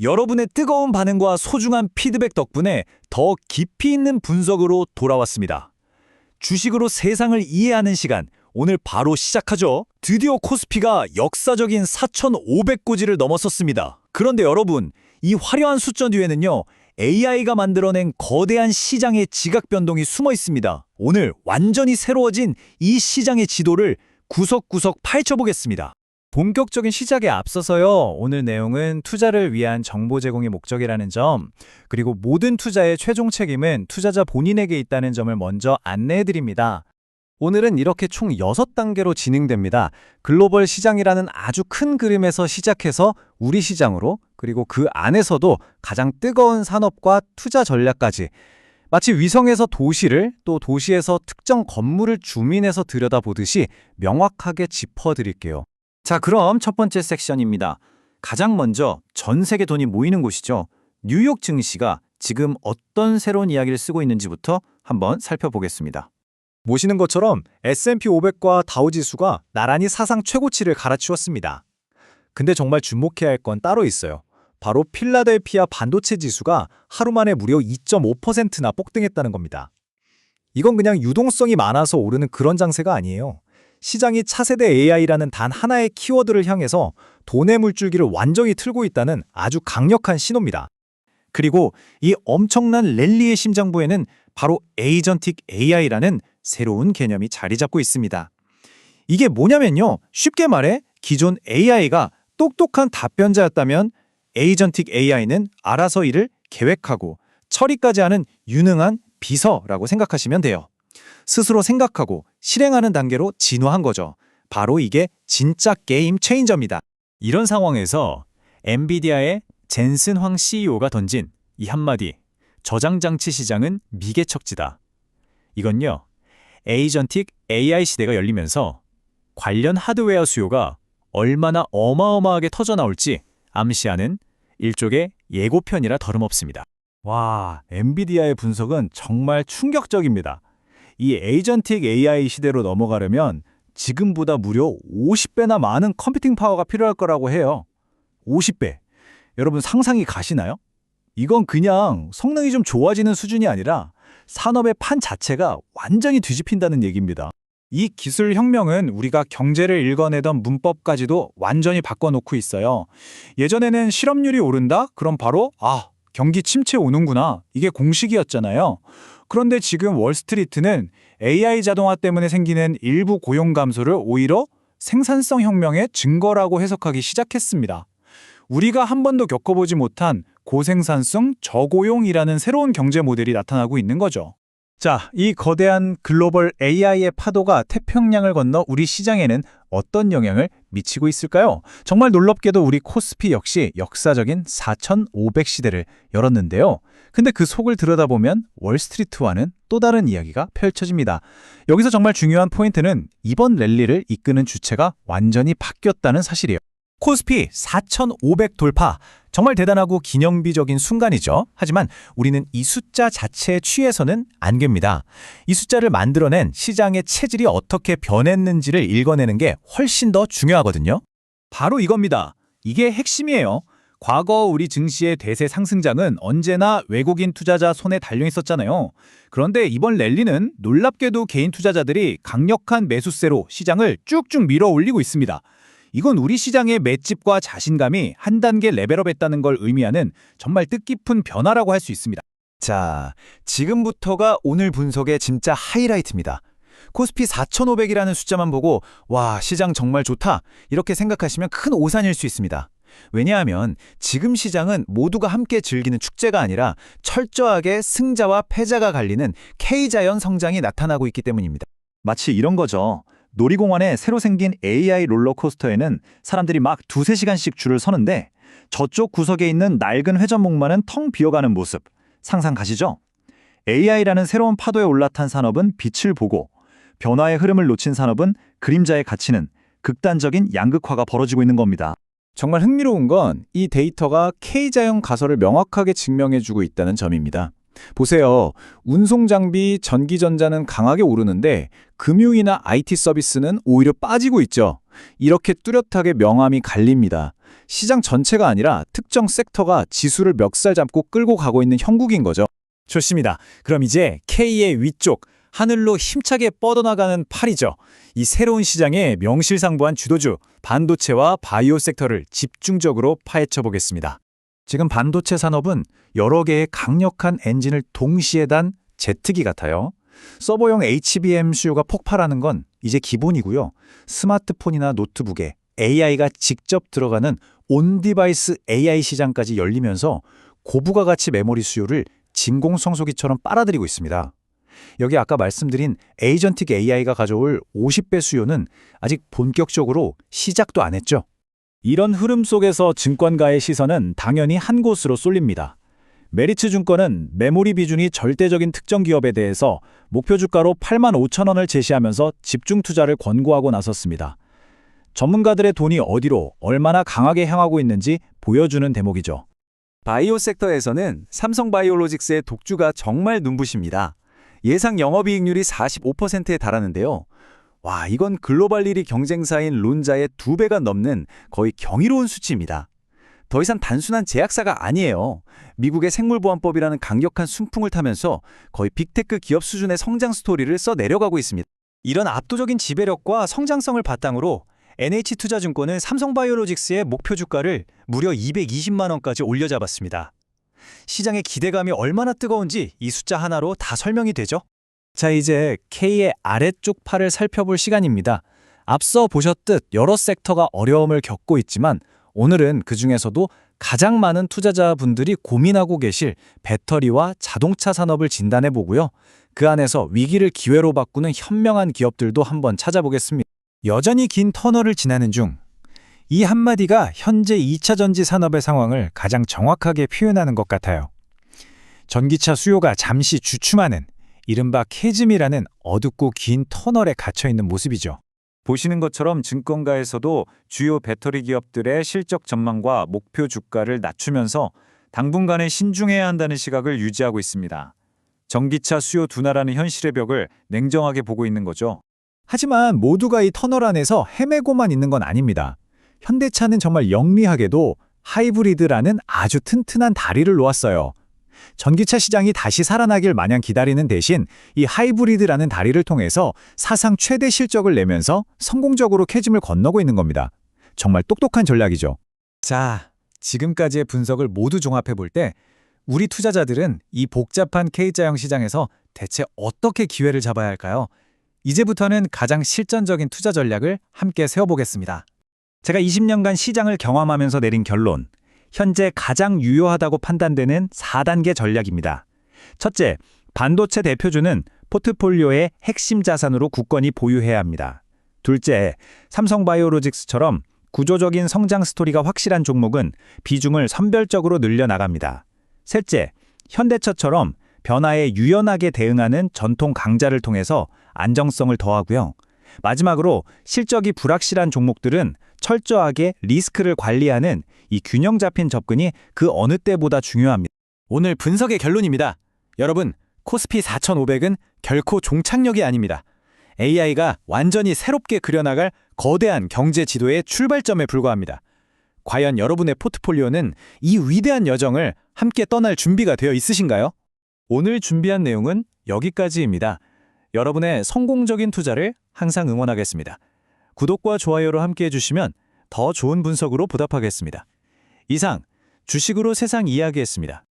여러분의 뜨거운 반응과 소중한 피드백 덕분에 더 깊이 있는 분석으로 돌아왔습니다. 주식으로 세상을 이해하는 시간, 오늘 바로 시작하죠. 드디어 코스피가 역사적인 4,500고지를 넘어섰습니다. 그런데 여러분, 이 화려한 숫자 뒤에는요, AI가 만들어낸 거대한 시장의 지각 변동이 숨어 있습니다. 오늘 완전히 새로워진 이 시장의 지도를 구석구석 파헤쳐보겠습니다. 본격적인 시작에 앞서서요, 오늘 내용은 투자를 위한 정보 제공이 목적이라는 점, 그리고 모든 투자의 최종 책임은 투자자 본인에게 있다는 점을 먼저 안내해드립니다. 오늘은 이렇게 총 6단계로 진행됩니다. 글로벌 시장이라는 아주 큰 그림에서 시작해서 우리 시장으로, 그리고 그 안에서도 가장 뜨거운 산업과 투자 전략까지, 마치 위성에서 도시를, 또 도시에서 특정 건물을 줌인해서 들여다보듯이 명확하게 짚어드릴게요. 자, 그럼 첫 번째 섹션입니다. 가장 먼저 전 세계 돈이 모이는 곳이죠. 뉴욕 증시가 지금 어떤 새로운 이야기를 쓰고 있는지부터 한번 살펴보겠습니다. 보시는 것처럼 S&P 500과 다우지수가 나란히 사상 최고치를 갈아치웠습니다. 근데 정말 주목해야 할 건 따로 있어요. 바로 필라델피아 반도체 지수가 하루 만에 무려 2.5%나 폭등했다는 겁니다. 이건 그냥 유동성이 많아서 오르는 그런 장세가 아니에요. 시장이 차세대 AI라는 단 하나의 키워드를 향해서 돈의 물줄기를 완전히 틀고 있다는 아주 강력한 신호입니다. 그리고 이 엄청난 랠리의 심장부에는 바로 에이전틱 AI라는 새로운 개념이 자리 잡고 있습니다. 이게 뭐냐면요, 쉽게 말해 기존 AI가 똑똑한 답변자였다면 에이전틱 AI는 알아서 일을 계획하고 처리까지 하는 유능한 비서라고 생각하시면 돼요. 스스로 생각하고 실행하는 단계로 진화한 거죠. 바로 이게 진짜 게임 체인저입니다. 이런 상황에서 엔비디아의 젠슨 황 CEO가 던진 이 한마디, 저장장치 시장은 미개척지다. 이건요, 에이전틱 AI 시대가 열리면서 관련 하드웨어 수요가 얼마나 어마어마하게 터져나올지 암시하는 일종의 예고편이라 다름없습니다. 와, 엔비디아의 분석은 정말 충격적입니다. 이 에이전틱 AI 시대로 넘어가려면 지금보다 무려 50배나 많은 컴퓨팅 파워가 필요할 거라고 해요. 50배. 여러분 상상이 가시나요? 이건 그냥 성능이 좀 좋아지는 수준이 아니라 산업의 판 자체가 완전히 뒤집힌다는 얘기입니다. 이 기술 혁명은 우리가 경제를 읽어내던 문법까지도 완전히 바꿔놓고 있어요. 예전에는 실업률이 오른다? 그럼 바로 경기 침체 오는구나. 이게 공식이었잖아요. 그런데 지금 월스트리트는 AI 자동화 때문에 생기는 일부 고용 감소를 오히려 생산성 혁명의 증거라고 해석하기 시작했습니다. 우리가 한 번도 겪어보지 못한 고생산성 저고용이라는 새로운 경제 모델이 나타나고 있는 거죠. 자, 이 거대한 글로벌 AI의 파도가 태평양을 건너 우리 시장에는 어떤 영향을 미치고 있을까요? 정말 놀랍게도 우리 코스피 역시 역사적인 4,500시대를 열었는데요. 근데 그 속을 들여다보면 월스트리트와는 또 다른 이야기가 펼쳐집니다. 여기서 정말 중요한 포인트는 이번 랠리를 이끄는 주체가 완전히 바뀌었다는 사실이에요. 코스피 4,500 돌파, 정말 대단하고 기념비적인 순간이죠. 하지만 우리는 이 숫자 자체에 취해서는 안 됩니다. 이 숫자를 만들어낸 시장의 체질이 어떻게 변했는지를 읽어내는 게 훨씬 더 중요하거든요. 바로 이겁니다. 이게 핵심이에요. 과거 우리 증시의 대세 상승장은 언제나 외국인 투자자 손에 달려 있었잖아요. 그런데 이번 랠리는 놀랍게도 개인 투자자들이 강력한 매수세로 시장을 쭉쭉 밀어 올리고 있습니다. 이건 우리 시장의 맷집과 자신감이 한 단계 레벨업했다는 걸 의미하는 정말 뜻깊은 변화라고 할 수 있습니다. 자, 지금부터가 오늘 분석의 진짜 하이라이트입니다. 코스피 4,500이라는 숫자만 보고 와, 시장 정말 좋다 이렇게 생각하시면 큰 오산일 수 있습니다. 왜냐하면 지금 시장은 모두가 함께 즐기는 축제가 아니라 철저하게 승자와 패자가 갈리는 K자연 성장이 나타나고 있기 때문입니다. 마치 이런 거죠. 놀이공원에 새로 생긴 AI 롤러코스터에는 사람들이 막 2~3시간씩 줄을 서는데 저쪽 구석에 있는 낡은 회전목마는 텅 비어가는 모습 상상 가시죠? AI라는 새로운 파도에 올라탄 산업은 빛을 보고 변화의 흐름을 놓친 산업은 그림자에 갇히는 극단적인 양극화가 벌어지고 있는 겁니다. 정말 흥미로운 건 이 데이터가 K자형 가설을 명확하게 증명해주고 있다는 점입니다. 보세요. 운송장비, 전기전자는 강하게 오르는데 금융이나 IT 서비스는 오히려 빠지고 있죠. 이렇게 뚜렷하게 명암이 갈립니다. 시장 전체가 아니라 특정 섹터가 지수를 멱살 잡고 끌고 가고 있는 형국인 거죠. 좋습니다. 그럼 이제 K의 위쪽, 하늘로 힘차게 뻗어나가는 팔이죠. 이 새로운 시장의 명실상부한 주도주, 반도체와 바이오 섹터를 집중적으로 파헤쳐 보겠습니다. 지금 반도체 산업은 여러 개의 강력한 엔진을 동시에 단 제트기 같아요. 서버용 HBM 수요가 폭발하는 건 이제 기본이고요. 스마트폰이나 노트북에 AI가 직접 들어가는 온디바이스 AI 시장까지 열리면서 고부가 가치 메모리 수요를 진공청소기처럼 빨아들이고 있습니다. 여기 아까 말씀드린 에이전틱 AI가 가져올 50배 수요는 아직 본격적으로 시작도 안 했죠. 이런 흐름 속에서 증권가의 시선은 당연히 한 곳으로 쏠립니다. 메리츠 증권은 메모리 비중이 절대적인 특정 기업에 대해서 목표 주가로 85,000원을 제시하면서 집중 투자를 권고하고 나섰습니다. 전문가들의 돈이 어디로 얼마나 강하게 향하고 있는지 보여주는 대목이죠. 바이오 섹터에서는 삼성바이오로직스의 독주가 정말 눈부십니다. 예상 영업이익률이 45%에 달하는데요. 와, 이건 글로벌 1위 경쟁사인 론자의 2배가 넘는 거의 경이로운 수치입니다. 더 이상 단순한 제약사가 아니에요. 미국의 생물보안법이라는 강력한 순풍을 타면서 거의 빅테크 기업 수준의 성장 스토리를 써 내려가고 있습니다. 이런 압도적인 지배력과 성장성을 바탕으로 NH투자증권은 삼성바이오로직스의 목표 주가를 무려 220만 원까지 올려잡았습니다. 시장의 기대감이 얼마나 뜨거운지 이 숫자 하나로 다 설명이 되죠? 자, 이제 K의 아래쪽 팔을 살펴볼 시간입니다. 앞서 보셨듯 여러 섹터가 어려움을 겪고 있지만 오늘은 그중에서도 가장 많은 투자자분들이 고민하고 계실 배터리와 자동차 산업을 진단해 보고요. 그 안에서 위기를 기회로 바꾸는 현명한 기업들도 한번 찾아보겠습니다. 여전히 긴 터널을 지나는 중. 이 한마디가 현재 2차 전지 산업의 상황을 가장 정확하게 표현하는 것 같아요. 전기차 수요가 잠시 주춤하는 이른바 캐즘이라는 어둡고 긴 터널에 갇혀있는 모습이죠. 보시는 것처럼 증권가에서도 주요 배터리 기업들의 실적 전망과 목표 주가를 낮추면서 당분간은 신중해야 한다는 시각을 유지하고 있습니다. 전기차 수요 둔화라는 현실의 벽을 냉정하게 보고 있는 거죠. 하지만 모두가 이 터널 안에서 헤매고만 있는 건 아닙니다. 현대차는 정말 영리하게도 하이브리드라는 아주 튼튼한 다리를 놓았어요. 전기차 시장이 다시 살아나길 마냥 기다리는 대신 이 하이브리드라는 다리를 통해서 사상 최대 실적을 내면서 성공적으로 캐즘을 건너고 있는 겁니다. 정말 똑똑한 전략이죠. 자, 지금까지의 분석을 모두 종합해 볼 때 우리 투자자들은 이 복잡한 K자형 시장에서 대체 어떻게 기회를 잡아야 할까요? 이제부터는 가장 실전적인 투자 전략을 함께 세워보겠습니다. 제가 20년간 시장을 경험하면서 내린 결론, 현재 가장 유효하다고 판단되는 4단계 전략입니다. 첫째, 반도체 대표주는 포트폴리오의 핵심 자산으로 굳건히 보유해야 합니다. 둘째, 삼성바이오로직스처럼 구조적인 성장 스토리가 확실한 종목은 비중을 선별적으로 늘려나갑니다. 셋째, 현대차처럼 변화에 유연하게 대응하는 전통 강자를 통해서 안정성을 더하고요. 마지막으로 실적이 불확실한 종목들은 철저하게 리스크를 관리하는 이 균형 잡힌 접근이 그 어느 때보다 중요합니다. 오늘 분석의 결론입니다. 여러분, 코스피 4,500은 결코 종착역이 아닙니다. AI가 완전히 새롭게 그려나갈 거대한 경제 지도의 출발점에 불과합니다. 과연 여러분의 포트폴리오는 이 위대한 여정을 함께 떠날 준비가 되어 있으신가요? 오늘 준비한 내용은 여기까지입니다. 여러분의 성공적인 투자를 항상 응원하겠습니다. 구독과 좋아요로 함께해 주시면 더 좋은 분석으로 보답하겠습니다. 이상 주식으로 세상 이야기했습니다.